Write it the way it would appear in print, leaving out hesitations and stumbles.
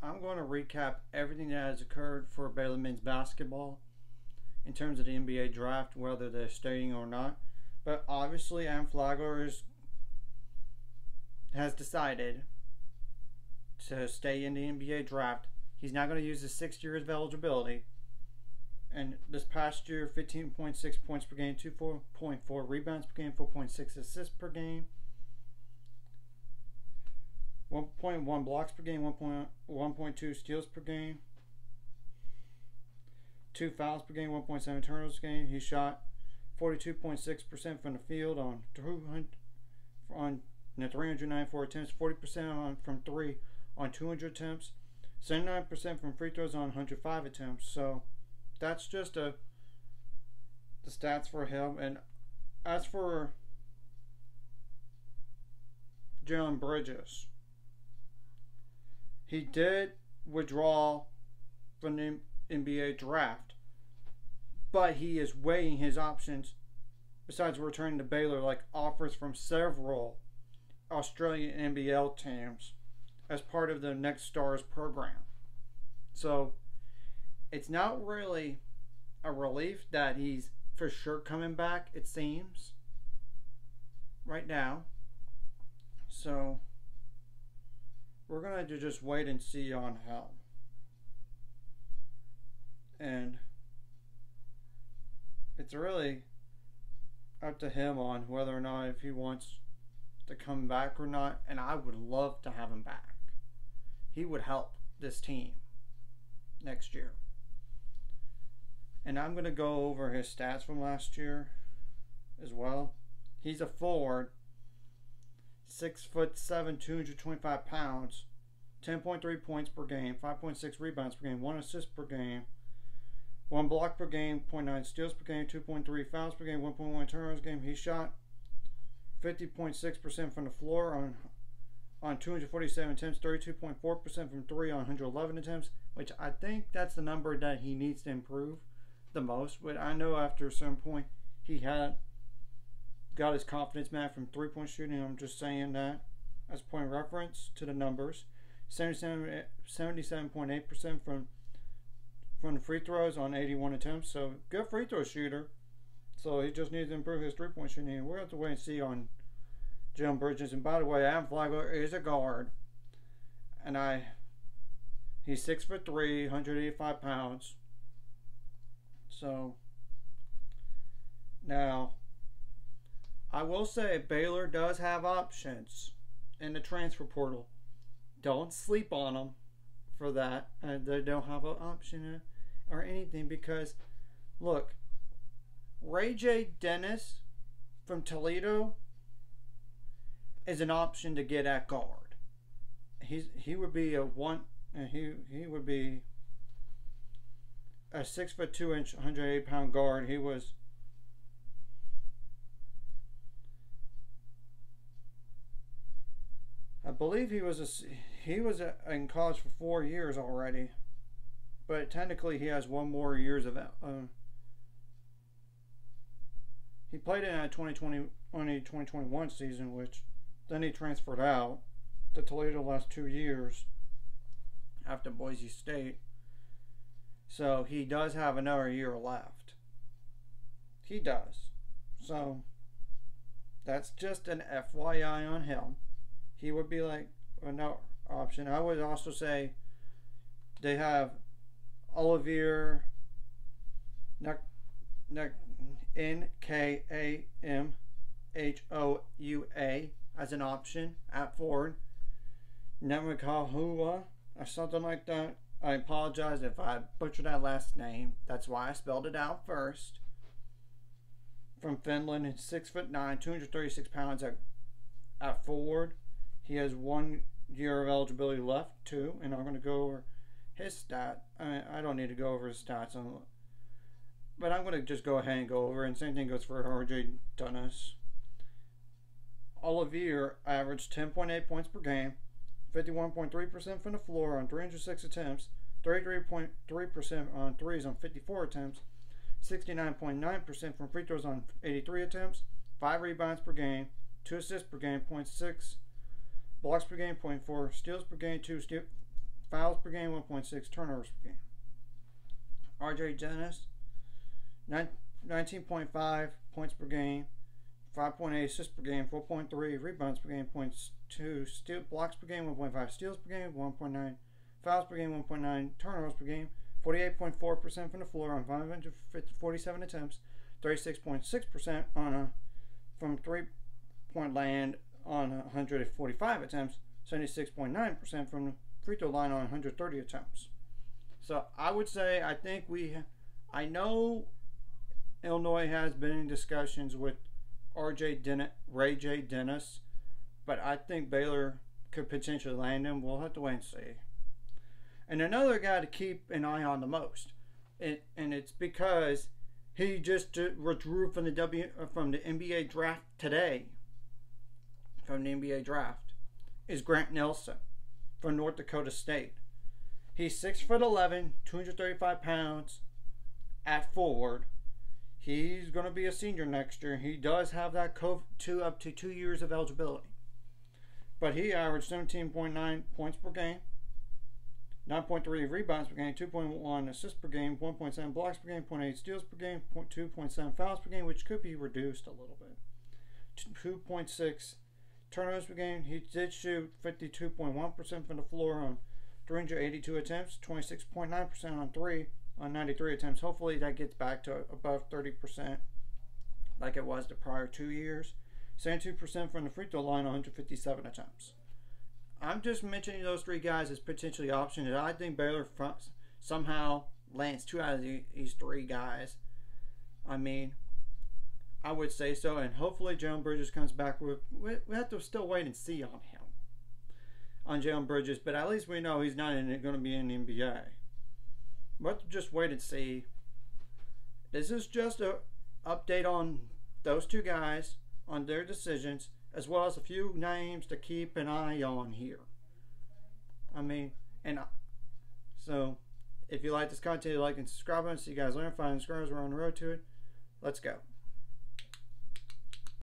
I'm going to recap everything that has occurred for Baylor men's basketball in terms of the NBA draft, whether they're staying or not. But obviously, Flagler has decided to stay in the NBA draft. He's not going to use his 6 years of eligibility. And this past year, 15.6 points per game, 2.4 rebounds per game, 4.6 assists per game, 1.1 blocks per game, 1.2 steals per game, 2 fouls per game, 1.7 turnovers per game. He shot 42.6% from the field on 394 attempts, 40% from 3 on 200 attempts, 79% from free throws on 105 attempts. So that's just the stats for him. And as for Jalen Bridges, he did withdraw from the NBA draft, but he is weighing his options besides returning to Baylor, like offers from several Australian NBL teams as part of the Next Stars program. So it's not really a relief that he's for sure coming back, it seems, right now. So we're going to just wait and see on him. And it's really up to him on whether or not if he wants to come back or not. And I would love to have him back. He would help this team next year. And I'm going to go over his stats from last year as well. He's a forward, 6'7", 225 pounds, 10.3 points per game, 5.6 rebounds per game, 1 assist per game, 1 block per game, 0.9 steals per game, 2.3 fouls per game, 1.1 turnovers per game. He shot 50.6% from the floor on 247 attempts, 32.4% from 3 on 111 attempts, which I think that's the number that he needs to improve the most. But I know after a certain point he had got his confidence back from 3-point shooting. I'm just saying that as point of reference to the numbers. 77.8% from the free throws on 81 attempts. So good free throw shooter. So he just needs to improve his 3-point shooting. We're going to have to wait and see on Jalen Bridges. And by the way, Flagler is a guard. And he's 6'3", 185 pounds. So now I will say Baylor does have options in the transfer portal. Don't sleep on them for that. They don't have an option or anything because, look, Ray J. Dennis from Toledo is an option to get at guard. He would be a he would be a 6'2", 180-pound guard. He was I believe he was in college for 4 years already, but technically he has 1 more years of he played in a 2020-2021 season, which then he transferred out to Toledo the last 2 years after Boise State. So he does have another year left. He does. So that's just an FYI on him. He would be like another option. I would also say they have Olivier Nkamhoua as an option at forward. Namakahua or something like that. I apologize if I butchered that last name. That's why I spelled it out first. From Finland, 6'9", 236 pounds at forward. He has 1 year of eligibility left too, and I'm going to go over his stat. I don't need to go over his stats, but I'm going to just go ahead and go over. And same thing goes for RJ Dennis. Olivier averaged 10.8 points per game, 51.3% from the floor on 306 attempts, 33.3% on threes on 54 attempts, 69.9% from free throws on 83 attempts, 5 rebounds per game, 2 assists per game, 0.6 blocks per game, 0.4 steals per game, 2 fouls per game, 1.6 turnovers per game. RJ Dennis, 19.5 points per game, 5.8 assists per game, 4.3 rebounds per game, 0.2 blocks per game, 1.5 steals per game, 1.9 fouls per game, 1.9 turnovers per game, 48.4% from the floor on 547 attempts, 36.6% from three-point land on 145 attempts, 76.9% from the free throw line on 130 attempts. So I would say I know Illinois has been in discussions with Ray J. Dennis, but I think Baylor could potentially land him. We'll have to wait and see. And another guy to keep an eye on the most, and it's because he just withdrew from the NBA draft today. From the NBA draft is Grant Nelson from North Dakota State. He's 6'11", 235 pounds at forward. He's going to be a senior next year. He does have that up to 2 years of eligibility. But he averaged 17.9 points per game, 9.3 rebounds per game, 2.1 assists per game, 1.7 blocks per game, 0.8 steals per game, 2.7 fouls per game, which could be reduced a little bit. 2.6 turnovers per game. He did shoot 52.1% from the floor on 382 attempts, 26.9% on 3 on 93 attempts. Hopefully that gets back to above 30% like it was the prior 2 years. 72% from the free throw line on 157 attempts. I'm just mentioning those three guys as potentially options. I think Baylor somehow lands 2 out of these 3 guys. I mean, I would say so, and hopefully Jalen Bridges comes back. We have to still wait and see on him, on Jalen Bridges, but at least we know he's not going to be in the NBA. But just wait and see. This is just an update on those 2 guys, on their decisions, as well as a few names to keep an eye on here. I mean, so if you like this content, like and subscribe, and see you guys later. 5 subscribers, we're on the road to it. Let's go.